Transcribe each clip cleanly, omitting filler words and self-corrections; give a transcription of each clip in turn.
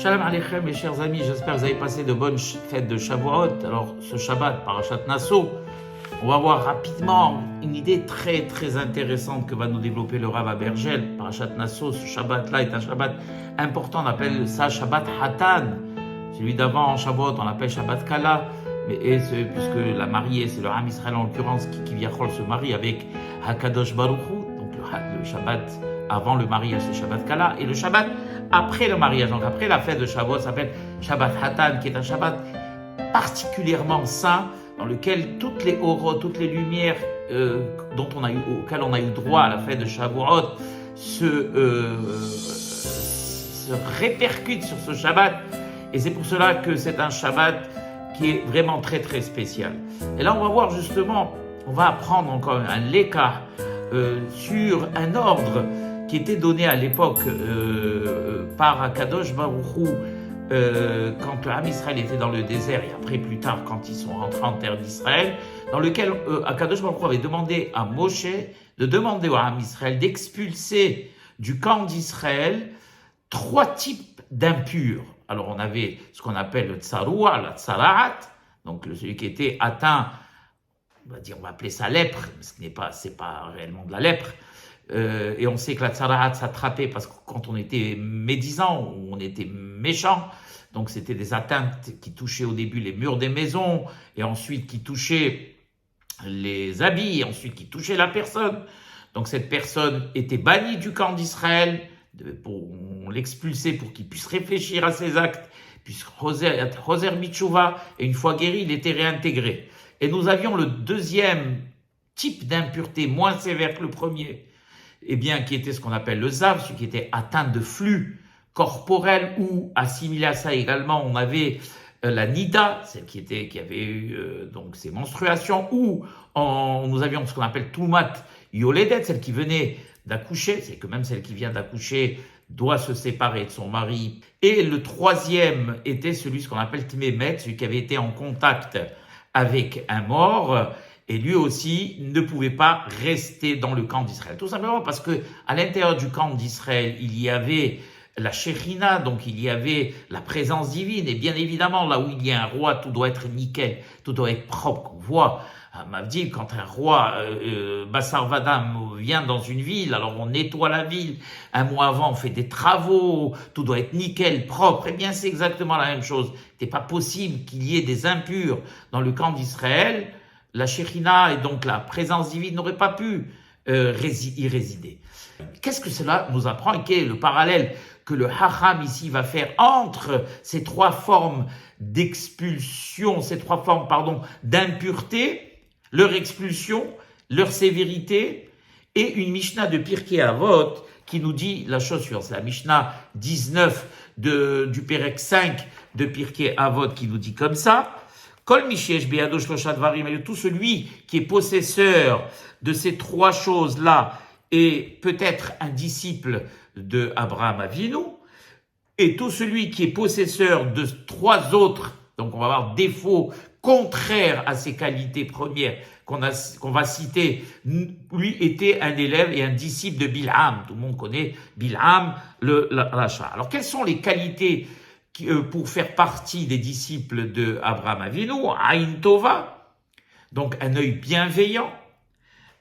Shalom Aleichem, mes chers amis, j'espère que vous avez passé de bonnes fêtes de Shavuot. Alors, ce Shabbat, Parashat Nasso, on va voir rapidement une idée très très intéressante que va nous développer le Rav Abergel. Parashat Nasso, ce Shabbat-là est un Shabbat important, on appelle ça Shabbat Hatan. Celui d'avant, Shavuot, on l'appelle Shabbat Kala, puisque la mariée, c'est le Ham Israël en l'occurrence, qui viachol se marie avec Hakadosh Baruch Hu, donc le Shabbat avant le mariage, c'est Shabbat Kala, et le Shabbat après le mariage, donc après la fête de Shavuot, s'appelle Shabbat Hatan, qui est un Shabbat particulièrement saint, dans lequel toutes les auroras, toutes les lumières auxquelles on a eu droit à la fête de Shavuot se répercutent sur ce Shabbat, et c'est pour cela que c'est un Shabbat qui est vraiment très très spécial. Et là on va voir justement, on va apprendre encore un léka sur un ordre qui était donné à l'époque par Akadosh Baruch Hu quand le Ham Israël était dans le désert, et après plus tard quand ils sont rentrés en terre d'Israël, dans lequel Akadosh Baruch Hu avait demandé à Moshe de demander au Ham Israël d'expulser du camp d'Israël 3 types d'impurs. Alors on avait ce qu'on appelle le tsaroua, la tsaraat, donc celui qui était atteint, on va appeler ça lèpre, mais c'est pas réellement de la lèpre. Et on sait que la tsaraat s'attrapait parce que quand on était médisant, on était méchant, donc c'était des atteintes qui touchaient au début les murs des maisons, et ensuite qui touchaient les habits, et ensuite qui touchaient la personne. Donc cette personne était bannie du camp d'Israël, on l'expulsait pour qu'il puisse réfléchir à ses actes, puisse être Hoser Bitshuva, et une fois guéri, il était réintégré. Et nous avions le deuxième type d'impureté, moins sévère que le premier, qui était ce qu'on appelle le zav, celui qui était atteint de flux corporel, ou assimilé à ça également, on avait la nida, celle qui avait eu donc ses menstruations, ou nous avions ce qu'on appelle tumat yoledet, celle qui venait d'accoucher, c'est que même celle qui vient d'accoucher doit se séparer de son mari. Et le troisième était ce qu'on appelle tmémet, celui qui avait été en contact avec un mort, et lui aussi ne pouvait pas rester dans le camp d'Israël. Tout simplement parce que à l'intérieur du camp d'Israël, il y avait la Shekhinah, donc il y avait la présence divine, et bien évidemment, là où il y a un roi, tout doit être nickel, tout doit être propre. On voit à Mavdil, quand un roi, Bassar Vadam, vient dans une ville, alors on nettoie la ville, un mois avant on fait des travaux, tout doit être nickel, propre. Eh bien c'est exactement la même chose. Il n'est pas possible qu'il y ait des impurs dans le camp d'Israël. La Shekhinah et donc la présence divine n'auraient pas pu y résider. Qu'est-ce que cela nous apprend, et quel est le parallèle que le Hacham ici va faire entre ces 3 formes d'expulsion, d'impureté, leur expulsion, leur sévérité, et une Mishnah de Pirkei Avot qui nous dit la chose suivante. C'est la Mishnah 19 du Pérek 5 de Pirkei Avot qui nous dit comme ça: Kol mishesh beyado shlosha dvarim, tout celui qui est possesseur de ces 3 choses-là est peut-être un disciple de Abraham Avinu, et tout celui qui est possesseur de 3 autres, donc on va avoir défauts contraires à ses qualités premières qu'on va citer, lui était un élève et un disciple de Bilham. Tout le monde connaît Bilham, le rachat. Alors quelles sont les qualités pour faire partie des disciples de Abraham Avinu? Aïn Tova, donc un œil bienveillant,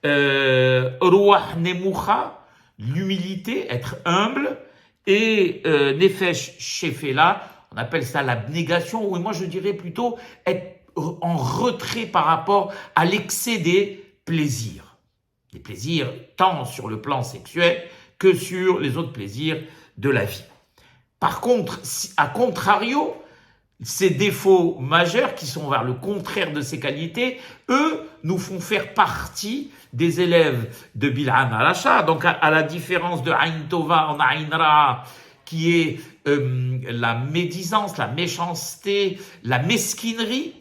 Ruach Nemucha, l'humilité, être humble, et Nefesh Shefela, on appelle ça l'abnégation, ou moi je dirais plutôt être en retrait par rapport à l'excès des plaisirs. Des plaisirs tant sur le plan sexuel que sur les autres plaisirs de la vie. Par contre, à contrario, ces défauts majeurs qui sont vers le contraire de ces qualités, eux nous font faire partie des élèves de Bilham al-Rasha. Donc à la différence de Aïn Tova en Aïn Ra, qui est la médisance, la méchanceté, la mesquinerie,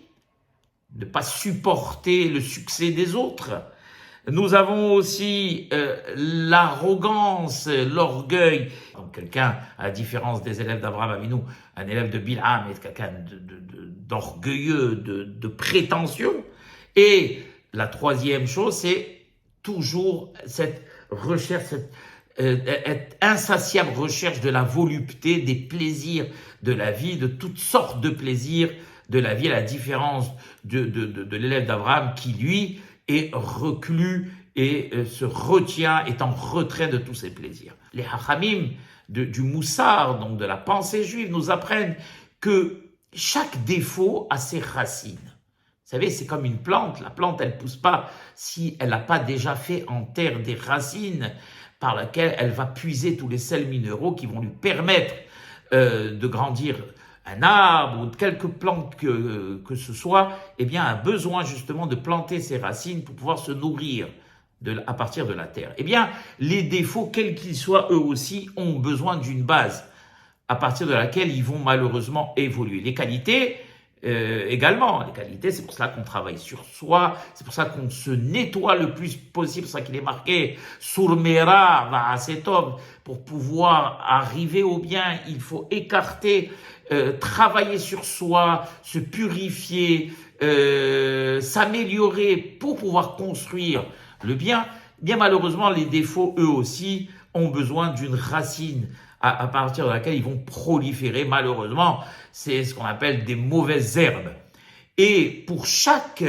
ne pas supporter le succès des autres. Nous avons aussi l'arrogance, l'orgueil. Donc quelqu'un, à la différence des élèves d'Abraham Avinu, un élève de Bilham est quelqu'un d'orgueilleux, de prétentieux. Et la troisième chose, c'est toujours cette recherche, être insatiable recherche de la volupté, des plaisirs de la vie, de toutes sortes de plaisirs de la vie, à la différence de l'élève d'Abraham qui, lui, est reclus et se retient, est en retrait de tous ses plaisirs. Les hachamim du Moussar, donc de la pensée juive, nous apprennent que chaque défaut a ses racines. Vous savez, c'est comme une plante. La plante, elle ne pousse pas si elle n'a pas déjà fait en terre des racines par lesquelles elle va puiser tous les sels minéraux qui vont lui permettre de grandir. Un arbre ou quelque plante que ce soit, eh bien, a besoin justement de planter ses racines pour pouvoir se nourrir à partir de la terre. Eh bien, les défauts, quels qu'ils soient, eux aussi, ont besoin d'une base à partir de laquelle ils vont malheureusement évoluer. Les qualités, également. Les qualités, c'est pour ça qu'on travaille sur soi, c'est pour ça qu'on se nettoie le plus possible, c'est pour ça qu'il est marqué Surmera Va'asetov, pour pouvoir arriver au bien, il faut écarter, travailler sur soi, se purifier, s'améliorer pour pouvoir construire le bien. Bien malheureusement, les défauts, eux aussi, ont besoin d'une racine à partir de laquelle ils vont proliférer. Malheureusement, c'est ce qu'on appelle des mauvaises herbes. Et pour chaque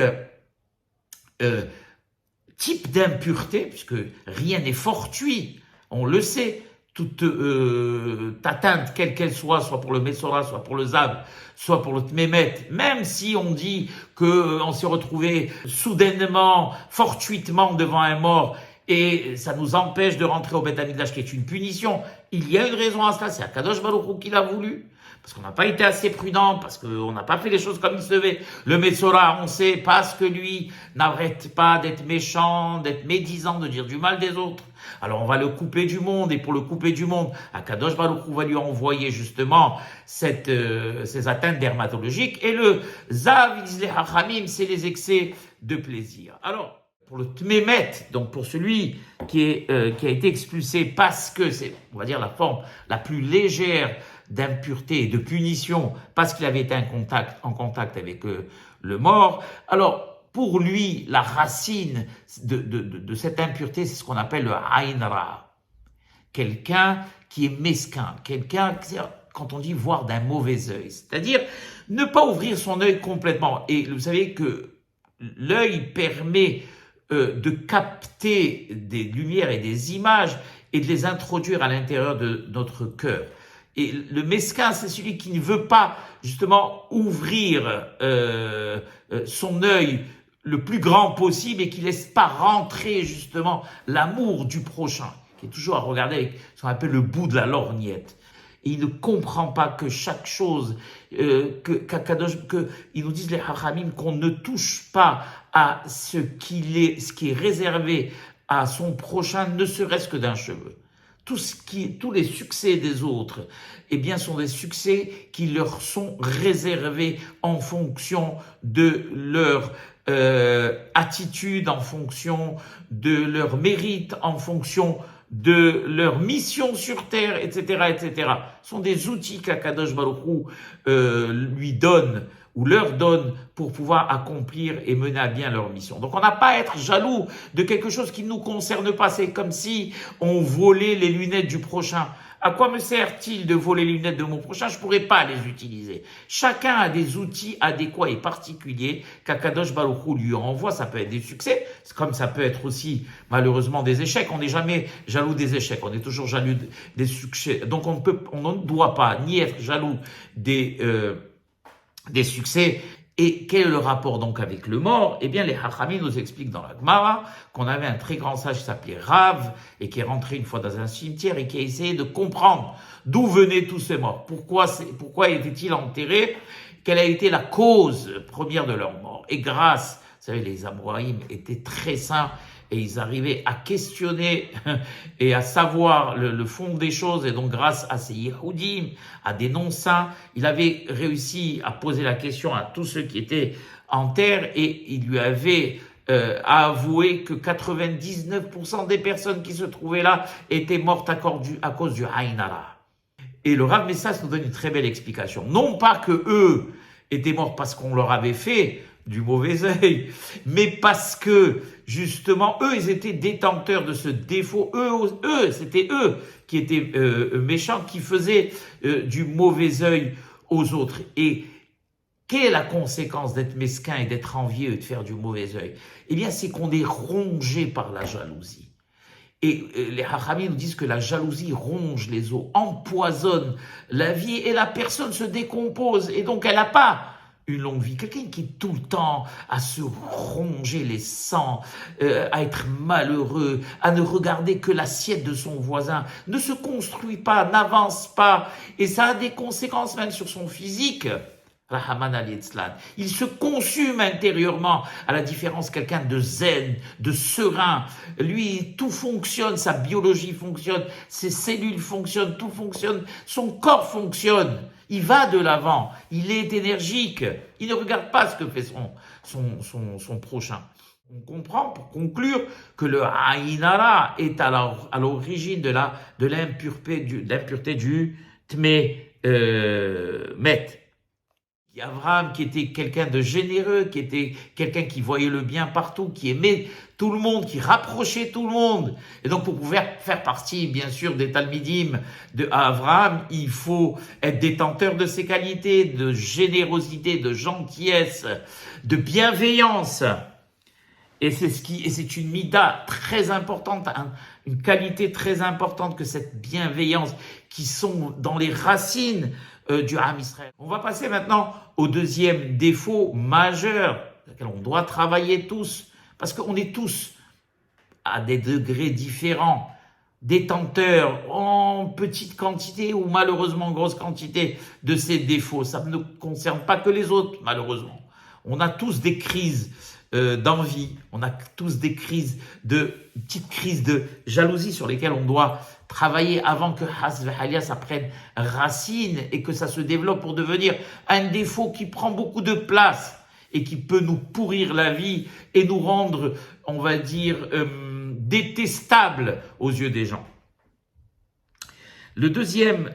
type d'impureté, puisque rien n'est fortuit, on le sait, toute atteinte, quelle qu'elle soit pour le Metzora, soit pour le Zav, soit pour le Tmémet, même si on dit qu'on s'est retrouvé soudainement, fortuitement devant un mort, et ça nous empêche de rentrer au Beth Amikdash, qui est une punition. Il y a une raison à cela, c'est Akadosh Baruch Hu qui l'a voulu, parce qu'on n'a pas été assez prudent, parce qu'on n'a pas fait les choses comme il se devait. Le Metzora, on sait, parce que lui n'arrête pas d'être méchant, d'être médisant, de dire du mal des autres. Alors on va le couper du monde, et pour le couper du monde, Akadosh Baruch Hu va lui envoyer justement ces atteintes dermatologiques, et le Zav, disent les Hachamim, c'est les excès de plaisir. Alors, pour le Tmémet, donc pour celui qui a été expulsé parce que c'est, on va dire, la forme la plus légère d'impureté et de punition, parce qu'il avait été en contact avec le mort. Alors, pour lui, la racine de cette impureté, c'est ce qu'on appelle le Ain Ra. Quelqu'un qui est mesquin, quelqu'un, quand on dit voir d'un mauvais œil, c'est-à-dire ne pas ouvrir son œil complètement. Et vous savez que l'œil permet de capter des lumières et des images et de les introduire à l'intérieur de notre cœur. Et le mesquin, c'est celui qui ne veut pas justement ouvrir son œil le plus grand possible et qui ne laisse pas rentrer justement l'amour du prochain, qui est toujours à regarder avec ce qu'on appelle le bout de la lorgnette. Et il ne comprend pas que chaque chose, ils nous disent les hachamim qu'on ne touche pas à ce qui est réservé à son prochain, ne serait-ce que d'un cheveu. Tous les succès des autres, eh bien, sont des succès qui leur sont réservés en fonction de leur attitude, en fonction de leur mérite, en fonction de leur mission sur terre, etc., etc. Ce sont des outils qu'Akadosh Baruch Hu lui donne ou leur donne pour pouvoir accomplir et mener à bien leur mission. Donc on n'a pas à être jaloux de quelque chose qui ne nous concerne pas. C'est comme si on volait les lunettes du prochain. À quoi me sert-il de voler les lunettes de mon prochain? Je ne pourrais pas les utiliser. Chacun a des outils adéquats et particuliers qu'Akadosh Baruch Hu lui envoie. Ça peut être des succès, comme ça peut être aussi malheureusement des échecs. On n'est jamais jaloux des échecs, on est toujours jaloux des succès. Donc on ne doit pas ni être jaloux des succès. Et quel est le rapport donc avec le mort? Eh bien, les Hachamim nous expliquent dans la Gemara qu'on avait un très grand sage qui s'appelait Rav et qui est rentré une fois dans un cimetière et qui a essayé de comprendre d'où venaient tous ces morts. Pourquoi étaient-ils enterrés? Quelle a été la cause première de leur mort? Et grâce, vous savez, les Amoraïm étaient très saints et ils arrivaient à questionner et à savoir le fond des choses. Et donc, grâce à ces Yehoudim, à des non-saints, il avait réussi à poser la question à tous ceux qui étaient en terre et il lui avait avoué que 99% des personnes qui se trouvaient là étaient mortes à cause du Ain Hara. Et le Rav Messas nous donne une très belle explication. Non pas que eux étaient morts parce qu'on leur avait fait du mauvais œil, mais parce que, justement, eux, ils étaient détenteurs de ce défaut. C'était eux qui étaient méchants, qui faisaient du mauvais œil aux autres. Et quelle est la conséquence d'être mesquin et d'être envieux et de faire du mauvais œil? Eh bien, c'est qu'on est rongé par la jalousie. Et les Hachamim nous disent que la jalousie ronge les os, empoisonne la vie et la personne se décompose. Et donc, elle n'a pas une longue vie. Quelqu'un qui est tout le temps à se ronger les sangs, à être malheureux, à ne regarder que l'assiette de son voisin, ne se construit pas, n'avance pas. Et ça a des conséquences même sur son physique. Rahman al-Itzlan. Il se consume intérieurement, à la différence quelqu'un de zen, de serein. Lui, tout fonctionne, sa biologie fonctionne, ses cellules fonctionnent, tout fonctionne, son corps fonctionne. Il va de l'avant, il est énergique, il ne regarde pas ce que fait son prochain. On comprend, pour conclure, que le Aïnara est à l'origine de l'impureté du Tmé Met. Abraham, qui était quelqu'un de généreux, qui était quelqu'un qui voyait le bien partout, qui aimait tout le monde, qui rapprochait tout le monde. Et donc, pour pouvoir faire partie, bien sûr, des Talmidim de Abraham, il faut être détenteur de ces qualités, de générosité, de gentillesse, de bienveillance. Et c'est une mida très importante, une qualité très importante que cette bienveillance qui sont dans les racines du Ham Israël. On va passer maintenant au deuxième défaut majeur, auquel on doit travailler tous, parce qu'on est tous à des degrés différents, détenteurs en petite quantité ou malheureusement en grosse quantité de ces défauts. Ça ne concerne pas que les autres, malheureusement. On a tous des crises d'envie, on a tous des petites crises de jalousie sur lesquelles on doit travailler avant que ça prenne racine et que ça se développe pour devenir un défaut qui prend beaucoup de place et qui peut nous pourrir la vie et nous rendre, on va dire, détestables aux yeux des gens. Le deuxième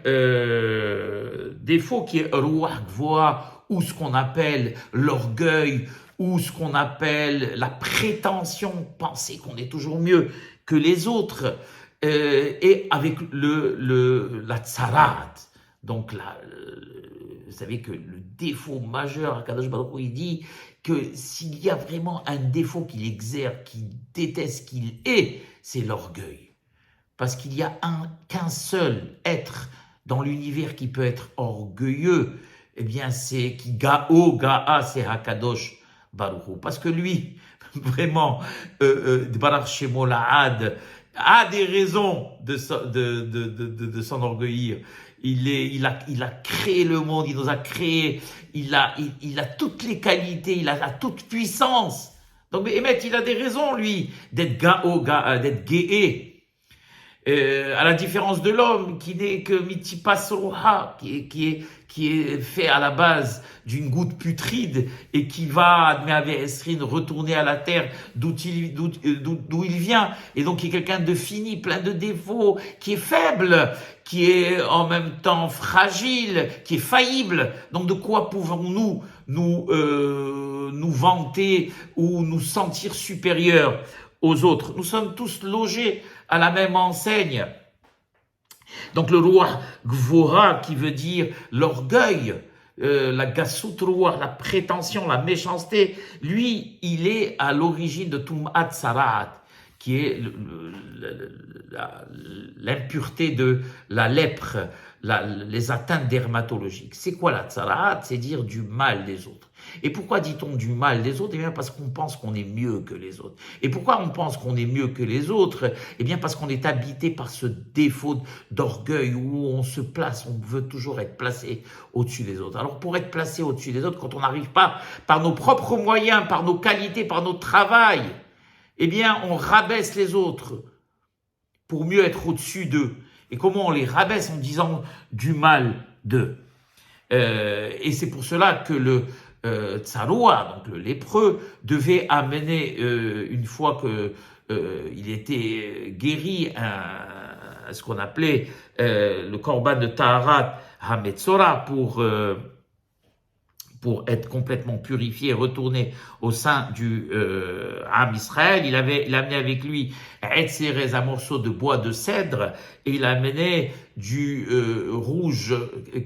défaut qui est Ruach Gvoa, ou ce qu'on appelle l'orgueil, ou ce qu'on appelle la prétention, penser qu'on est toujours mieux que les autres, et avec la tsarat. Donc vous savez que le défaut majeur, Kadosh Baruch Hu, il dit que s'il y a vraiment un défaut qu'il exerce, qu'il déteste, qu'il est, c'est l'orgueil. Parce qu'il n'y a qu'un seul être dans l'univers qui peut être orgueilleux, eh bien c'est qui Ga'a, c'est Hakadosh Baruch Hu. Parce que lui, vraiment, Baruch Shemo La'ad, a des raisons de s'enorgueillir. Il a créé le monde, il nous a créé, il a toutes les qualités, il a la toute puissance. Donc, Emet, il a des raisons, lui, d'être d'être guéé. À la différence de l'homme qui n'est que mitipas roha, qui est fait à la base d'une goutte putride et qui va, retourner à la terre d'où il vient, et donc qui est quelqu'un de fini, plein de défauts, qui est faible, qui est en même temps fragile, qui est faillible. Donc de quoi pouvons-nous nous vanter ou nous sentir supérieurs aux autres? Nous sommes tous logés à la même enseigne. Donc le roi Gvora, qui veut dire l'orgueil, la gasout roi, la prétention, la méchanceté, lui, il est à l'origine de Tum'at Sarat, qui est l'impureté de la lèpre, les atteintes dermatologiques. C'est quoi la Sarat? C'est dire du mal des autres. Et pourquoi dit-on du mal des autres? Eh bien, parce qu'on pense qu'on est mieux que les autres. Et pourquoi on pense qu'on est mieux que les autres? Eh bien, parce qu'on est habité par ce défaut d'orgueil où on se place, on veut toujours être placé au-dessus des autres. Alors, pour être placé au-dessus des autres, quand on n'arrive pas par nos propres moyens, par nos qualités, par notre travail, eh bien, on rabaisse les autres pour mieux être au-dessus d'eux. Et comment on les rabaisse? En disant du mal d'eux. Et c'est pour cela que le Tsaroua, donc le lépreux, devait amener, une fois que il était guéri, ce qu'on appelait le korban de Taharat HaMetzora, pour être complètement purifié et retourner au sein du Am Israël. Il amené avec lui Etzerez, un morceau de bois de cèdre, et il a amené du rouge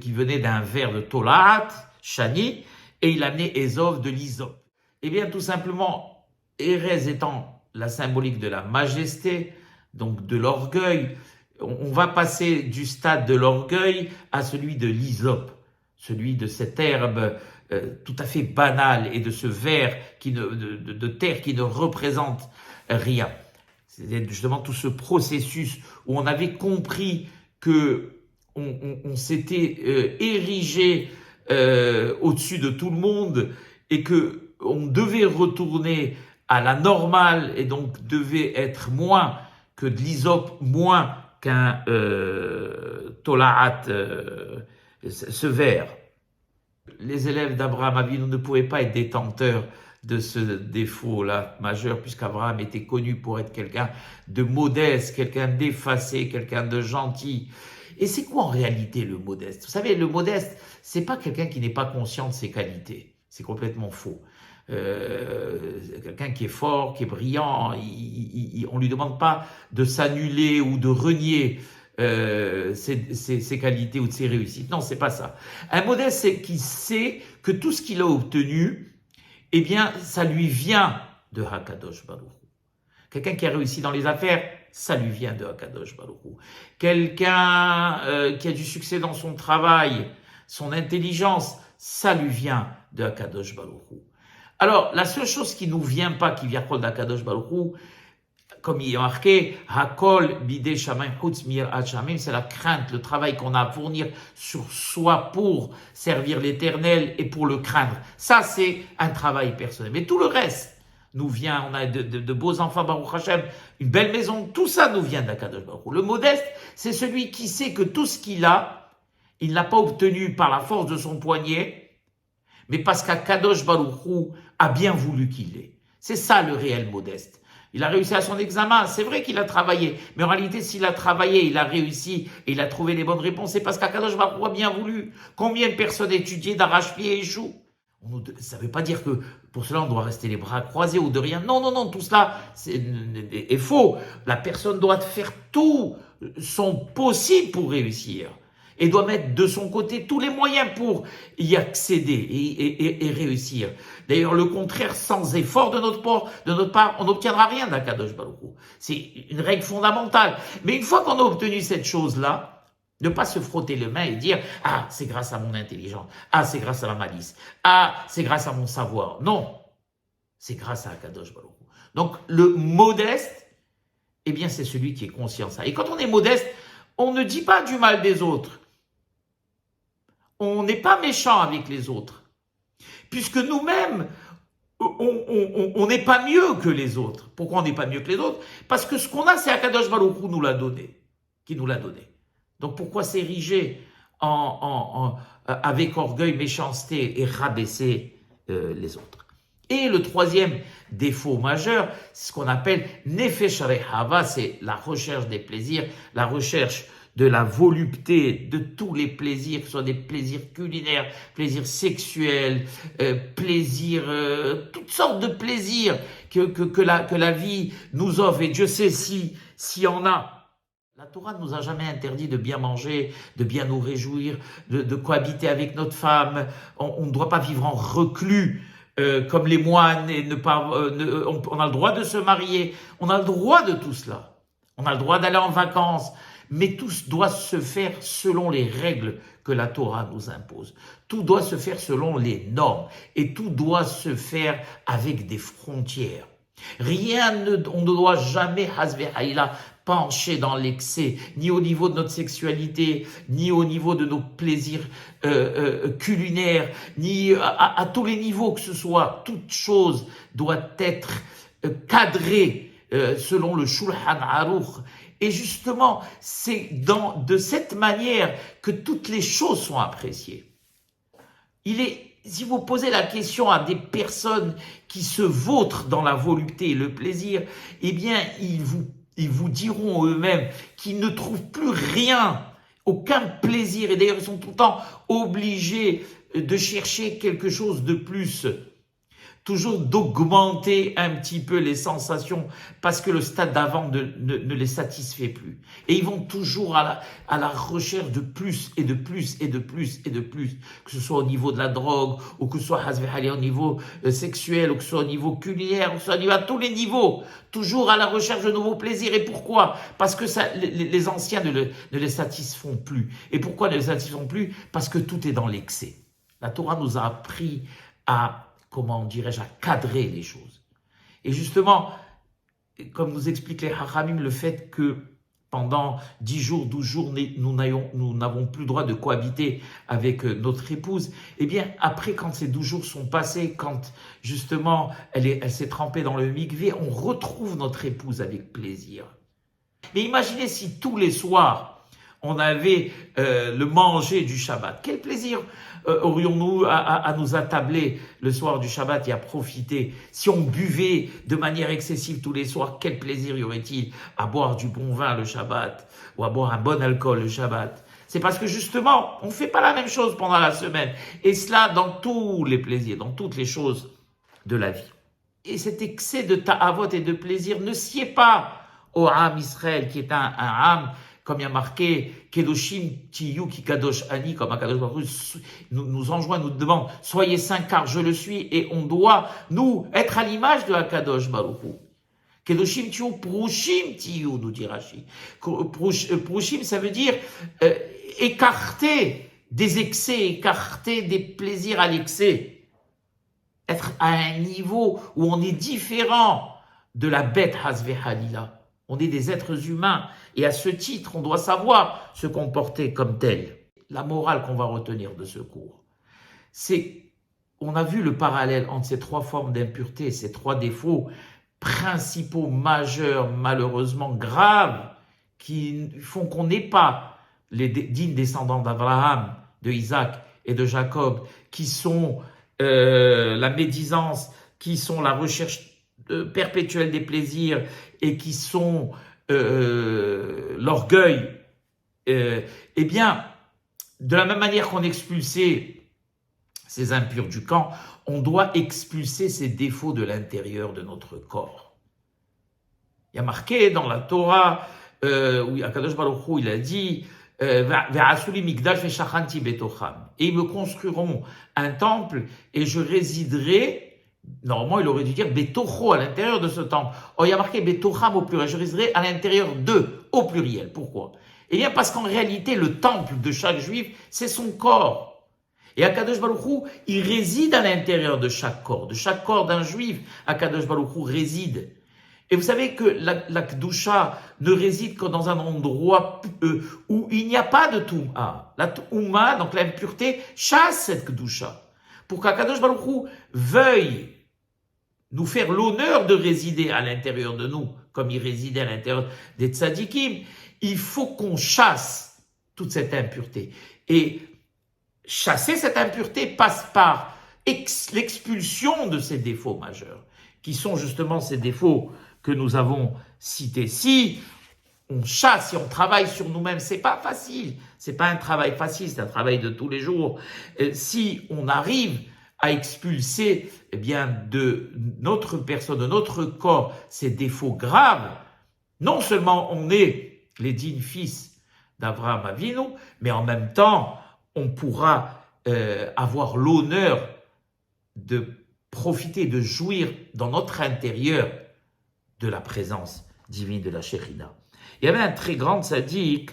qui venait d'un verre de Tolaat, Shani, et il a amené Ezov de l'hysope. Eh bien, tout simplement, Erez étant la symbolique de la majesté, donc de l'orgueil, on va passer du stade de l'orgueil à celui de l'hysope, celui de cette herbe tout à fait banale et de ce verre de terre qui ne représente rien. C'est justement tout ce processus où on avait compris que on s'était érigé au-dessus de tout le monde et que on devait retourner à la normale et donc devait être moins que de l'hysope, moins qu'un tolaat, ce verre. Les élèves d'Abraham Avinu ne pouvaient pas être détenteurs de ce défaut-là majeur, puisqu'Abraham était connu pour être quelqu'un de modeste, quelqu'un d'effacé, quelqu'un de gentil. Et c'est quoi en réalité le modeste? Vous savez, le modeste, c'est pas quelqu'un qui n'est pas conscient de ses qualités. C'est complètement faux. Quelqu'un qui est fort, qui est brillant, on lui demande pas de s'annuler ou de renier ses qualités ou de ses réussites. Non, c'est pas ça. Un modeste, c'est qui sait que tout ce qu'il a obtenu, eh bien, ça lui vient de Hakadosh Baruch Hu. Quelqu'un qui a réussi dans les affaires, ça lui vient de Hakadosh Baruch Hu. Quelqu'un qui a du succès dans son travail, son intelligence, ça lui vient de Hakadosh Baruch Hu. Alors, la seule chose qui nous vient pas, qui vient d'Hakadosh Baruch Hu, comme il est marqué, Hakol bidei shamayim chutz mirat shamim, c'est la crainte, le travail qu'on a à fournir sur soi pour servir l'Éternel et pour le craindre. Ça, c'est un travail personnel. Mais tout le reste nous vient, on a de beaux enfants, Baruch Hashem, une belle maison, tout ça nous vient d'Hakadosh Baruch Hu. Le modeste, c'est celui qui sait que tout ce qu'il a, il n'a pas obtenu par la force de son poignet, mais parce qu'Hakadosh Baruch Hu a bien voulu qu'il l'ait. C'est ça le réel modeste. Il a réussi à son examen, c'est vrai qu'il a travaillé, mais en réalité, s'il a travaillé, il a réussi et il a trouvé les bonnes réponses, c'est parce qu'Hakadosh Baruch Hu a bien voulu. Combien de personnes étudiées d'arrache-pied et échouent? Ça ne veut pas dire que pour cela on doit rester les bras croisés ou de rien. Non, non, non, tout cela est faux. La personne doit faire tout son possible pour réussir et doit mettre de son côté tous les moyens pour y accéder et réussir. D'ailleurs, le contraire, sans effort de notre part, on n'obtiendra rien d'Hakadosh Baruch Hu. C'est une règle fondamentale. Mais une fois qu'on a obtenu cette chose-là, ne pas se frotter les mains et dire « Ah, c'est grâce à mon intelligence. Ah, c'est grâce à ma malice. Ah, c'est grâce à mon savoir. » Non, c'est grâce à Hakadosh Baruch Hu. Donc, le modeste, eh bien, c'est celui qui est conscient de ça. Et quand on est modeste, on ne dit pas du mal des autres. On n'est pas méchant avec les autres. Puisque nous-mêmes, on n'est pas mieux que les autres. Pourquoi on n'est pas mieux que les autres? Parce que ce qu'on a, c'est Hakadosh Baruch Hu nous l'a donné, qui nous l'a donné. Donc pourquoi s'ériger avec orgueil, méchanceté et rabaisser les autres? Et le troisième défaut majeur, c'est ce qu'on appelle Nefesh Rehava, c'est la recherche des plaisirs, la recherche de la volupté, de tous les plaisirs, que ce soit des plaisirs culinaires, plaisirs sexuels, toutes sortes de plaisirs que la vie nous offre. Et Dieu sait s'il y en a. La Torah ne nous a jamais interdit de bien manger, de bien nous réjouir, de cohabiter avec notre femme. On ne doit pas vivre en reclus comme les moines et on a le droit de se marier. On a le droit de tout cela. On a le droit d'aller en vacances. Mais tout doit se faire selon les règles que la Torah nous impose. Tout doit se faire selon les normes. Et tout doit se faire avec des frontières. On ne doit jamais, hasbe haïla, pencher dans l'excès, ni au niveau de notre sexualité, ni au niveau de nos plaisirs culinaires, ni à tous les niveaux que ce soit. Toute chose doit être cadrée selon le Shulchan Aruch. Et justement, c'est de cette manière que toutes les choses sont appréciées. Si vous posez la question à des personnes qui se vautrent dans la volupté et le plaisir, eh bien, ils vous diront eux-mêmes qu'ils ne trouvent plus rien, aucun plaisir. Et d'ailleurs, ils sont tout le temps obligés de chercher quelque chose de plus, toujours d'augmenter un petit peu les sensations parce que le stade d'avant ne les satisfait plus. Et ils vont toujours à la recherche de plus et de plus et de plus et de plus, que ce soit au niveau de la drogue, ou que ce soit au niveau sexuel, ou que ce soit au niveau culinaire, ou que ce soit au niveau, à tous les niveaux, toujours à la recherche de nouveaux plaisirs. Et pourquoi? Parce que ça, les anciens ne les satisfont plus. Et pourquoi ne les satisfont plus? Parce que tout est dans l'excès. La Torah nous a appris à, comment dirais-je, à cadrer les choses. Et justement, comme nous explique les Hachamim, le fait que pendant 10 jours, 12 jours, nous n'avons plus le droit de cohabiter avec notre épouse, eh bien, après, quand ces 12 jours sont passés, quand justement elle s'est trempée dans le mikvé, on retrouve notre épouse avec plaisir. Mais imaginez si tous les soirs, on avait le manger du Shabbat. Quel plaisir aurions-nous à nous attabler le soir du Shabbat et à profiter? Si on buvait de manière excessive tous les soirs, quel plaisir y aurait-il à boire du bon vin le Shabbat ou à boire un bon alcool le Shabbat? C'est parce que justement, on ne fait pas la même chose pendant la semaine. Et cela dans tous les plaisirs, dans toutes les choses de la vie. Et cet excès de ta'avot et de plaisir ne sied pas au Ham Israël, qui est un Ham, comme il y a marqué, Kedoshim Tiyu ki Kadosh Ani, comme Akadosh Baruch Hu nous enjoint, nous demande, soyez saints car je le suis, et on doit, nous, être à l'image de Akadosh Baruch Hu. Kedoshim Tiyu, Prushim Tiyu, nous dit Rashi. Prushim, ça veut dire écarter des excès, écarter des plaisirs à l'excès. Être à un niveau où on est différent de la bête Hazve Halila. On est des êtres humains et à ce titre, on doit savoir se comporter comme tel. La morale qu'on va retenir de ce cours, c'est, on a vu le parallèle entre ces trois formes d'impureté, ces trois défauts principaux, majeurs, malheureusement graves, qui font qu'on n'est pas les dignes descendants d'Abraham, de Isaac et de Jacob, qui sont la médisance, qui sont la recherche perpétuelle des plaisirs et qui sont l'orgueil, eh bien, de la même manière qu'on expulsait ces impurs du camp, on doit expulser ces défauts de l'intérieur de notre corps. Il y a marqué dans la Torah, où Akadosh Baruch Hu, il a dit et ils me construiront un temple et je résiderai. Normalement, il aurait dû dire Betocho à l'intérieur de ce temple. Or, il y a marqué Betocham au pluriel. Je résiderai à l'intérieur d'eux au pluriel. Pourquoi? Eh bien, parce qu'en réalité, le temple de chaque juif, c'est son corps. Et Akadosh Baruch Hu, il réside à l'intérieur de chaque corps. De chaque corps d'un juif, Akadosh Baruch Hu réside. Et vous savez que la Kedusha ne réside que dans un endroit où il n'y a pas de Touma. La Touma, donc l'impureté, chasse cette Kedusha. Pour qu'Akadosh Baruch Hu veuille nous faire l'honneur de résider à l'intérieur de nous, comme il résidait à l'intérieur des tzadikim, il faut qu'on chasse toute cette impureté. Et chasser cette impureté passe par l'expulsion de ces défauts majeurs, qui sont justement ces défauts que nous avons cités. Si on chasse, si on travaille sur nous-mêmes, c'est pas facile. C'est pas un travail facile, c'est un travail de tous les jours. Si on arrive à expulser, eh bien, de notre personne, de notre corps, ces défauts graves, non seulement on est les dignes fils d'Abraham Avinu, mais en même temps, on pourra avoir l'honneur de profiter, de jouir dans notre intérieur de la présence divine de la Shekhinah. Il y avait un très grand tzaddik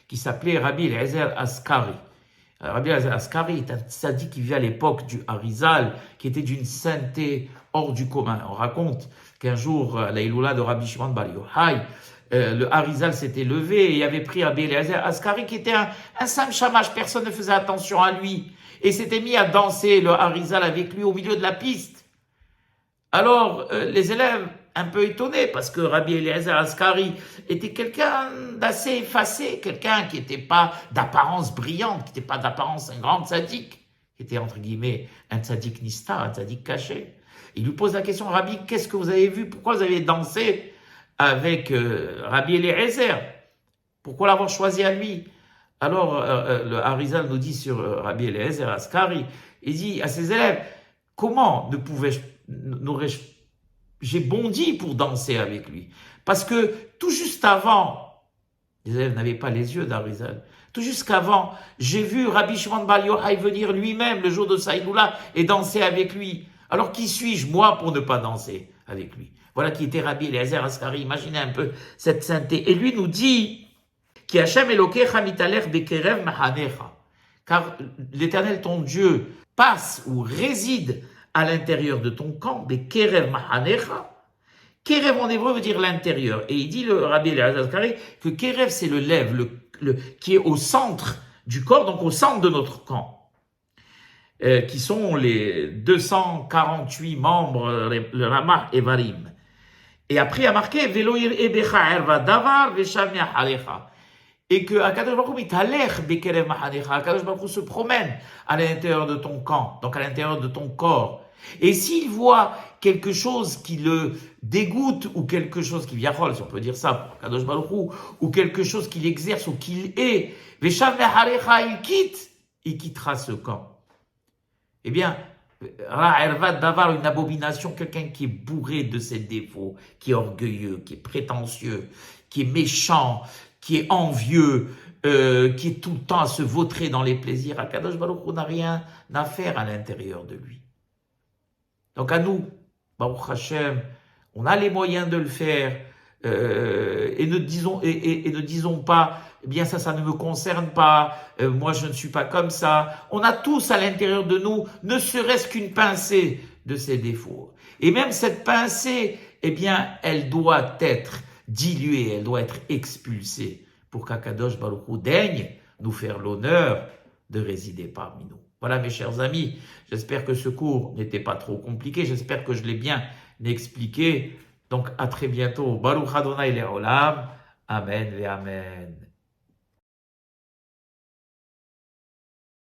qui s'appelait Rabbi Eliezer Askari. Rabbi Eliezer Askari est un tzaddik qui vit à l'époque du Harizal, qui était d'une sainteté hors du commun. On raconte qu'un jour, à la Iloula de Rabbi Shimon Bar Yochai, le Harizal s'était levé et avait pris Rabbi Eliezer Askari, qui était un simple shamash, personne ne faisait attention à lui, et s'était mis à danser le Harizal avec lui au milieu de la piste. Alors, les élèves, un peu étonnés, parce que Rabbi Eliezer Askari était quelqu'un d'assez effacé, quelqu'un qui n'était pas d'apparence brillante, qui n'était pas d'apparence un grand tzaddik, qui était entre guillemets un tzaddik nista, un tzaddik caché. Il lui pose la question, Rabbi, qu'est-ce que vous avez vu? Pourquoi vous avez dansé avec Rabbi Eliezer? Pourquoi l'avoir choisi à lui? Alors, le Harizal nous dit sur Rabbi Eliezer Askari, il dit à ses élèves, comment n'aurais-je, j'ai bondi pour danser avec lui. Parce que tout juste avant, les élèves n'avaient pas les yeux d'Harizal, tout jusqu'avant, j'ai vu Rabbi Shimon Bar Yochai venir lui-même le jour de Saïdoula et danser avec lui. Alors qui suis-je, moi, pour ne pas danser avec lui? Voilà qui était Rabbi Eliezer Askari. Imaginez un peu cette sainteté. Et lui nous dit, Ki Hashem Elokecha mitaler bekerev mahanecha. Car l'Éternel, ton Dieu, passe ou réside à l'intérieur de ton camp, bekerev mahanecha. Kerev en hébreu veut dire l'intérieur. Et il dit, le Rabbi Eliezer Askari, que Kerev, c'est le lève, qui est au centre du corps, donc au centre de notre camp. Qui sont les 248 membres, le Ramah et Varim. Et après, il y a marqué, Veloir ebecha erva davar veshavnia halecha. Et que Akadosh Baruch Hu mitalech bekerev mahanecha. Akadosh Baruch Hu se promène à l'intérieur de ton camp, donc à l'intérieur de ton corps. Et s'il voit quelque chose qui le dégoûte, ou quelque chose qui viachol, si on peut dire ça, pour Akadosh Baruch Hu, ou quelque chose qu'il exerce, ou qu'il est, veshavnia halecha, il quittera ce camp. Eh bien, Ra'ervat d'avoir une abomination, quelqu'un qui est bourré de ses défauts, qui est orgueilleux, qui est prétentieux, qui est méchant, qui est envieux, qui est tout le temps à se vautrer dans les plaisirs. Akadosh Baruch Hu n'a rien à faire à l'intérieur de lui. Donc à nous, Baruch Hashem, on a les moyens de le faire, et ne disons pas, eh bien ça ne me concerne pas, moi je ne suis pas comme ça. On a tous à l'intérieur de nous, ne serait-ce qu'une pincée de ces défauts. Et même cette pincée, eh bien, elle doit être diluée, elle doit être expulsée pour qu'Akadosh Baruch Hu daigne nous faire l'honneur de résider parmi nous. Voilà mes chers amis, j'espère que ce cours n'était pas trop compliqué, j'espère que je l'ai bien expliqué. Donc à très bientôt. Baruch Adonai Le'olam. Amen et Amen.